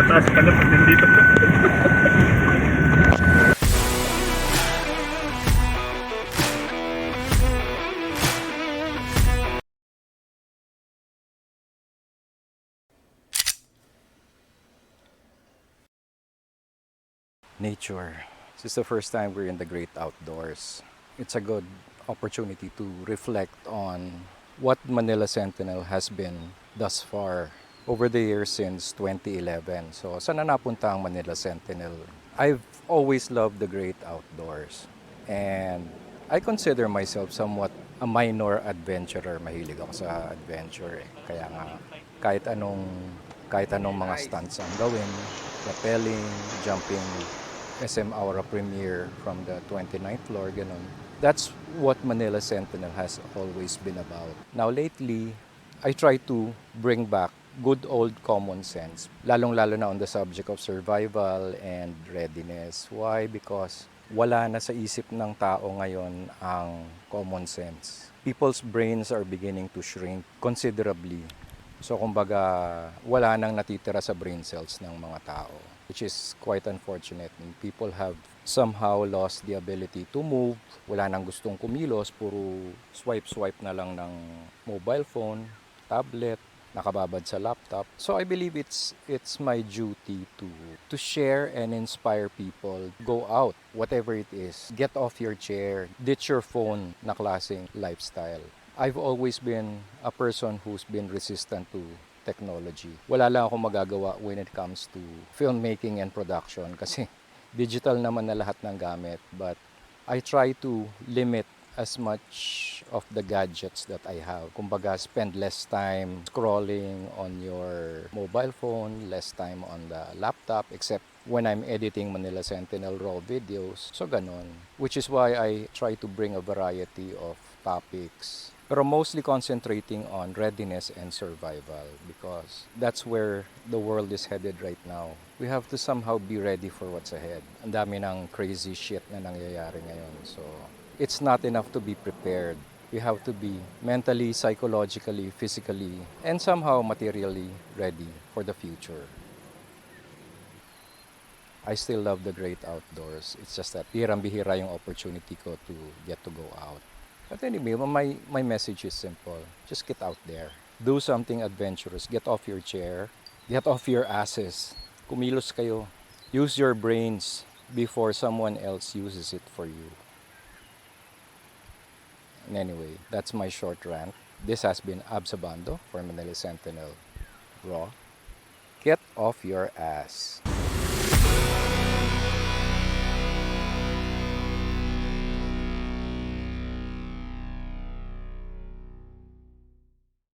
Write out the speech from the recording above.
Tataas ka na pag nandito. Nature. This is the first time we're in the great outdoors. It's a good opportunity to reflect on what Manila Sentinel has been thus far over the years since 2011. So, saan na napunta ang Manila Sentinel? I've always loved the great outdoors. And I consider myself somewhat a minor adventurer. Mahilig ako sa adventure eh. Kaya nga, kahit anong mga stunts ang gawin, rappelling, jumping, SM Aura Premier from the 29th floor, ganun. That's what Manila Sentinel has always been about. Now lately, I try to bring back good old common sense, lalong-lalo na on the subject of survival and readiness. Why? Because wala na sa isip ng tao ngayon ang common sense. People's brains are beginning to shrink considerably. So kumbaga, wala nang natitira sa brain cells ng mga tao, which is quite unfortunate. And people have somehow lost the ability to move. Wala nang gustong kumilos, puro swipe-swipe na lang ng mobile phone, tablet, nakababad sa laptop. So I believe it's my duty to share and inspire people. Go out, whatever it is. Get off your chair, ditch your phone na klaseng lifestyle. I've always been a person who's been resistant to technology. Wala lang akong magagawa when it comes to filmmaking and production kasi digital naman na lahat ng gamit. But I try to limit as much of the gadgets that I have. Kumbaga, spend less time scrolling on your mobile phone, less time on the laptop, except when I'm editing Manila Sentinel raw videos. So, ganon. Which is why I try to bring a variety of topics, pero mostly concentrating on readiness and survival because that's where the world is headed right now. We have to somehow be ready for what's ahead. Ang dami ng crazy shit na nangyayari ngayon. So, it's not enough to be prepared. We have to be mentally, psychologically, physically, and somehow materially ready for the future. I still love the great outdoors. It's just that bihirang-bihira yung opportunity ko to get to go out. But anyway, my message is simple. Just get out there. Do something adventurous. Get off your chair. Get off your asses. Kumilos kayo. Use your brains before someone else uses it for you. And anyway, that's my short rant. This has been Absabando for Manila Sentinel Raw. Get off your ass.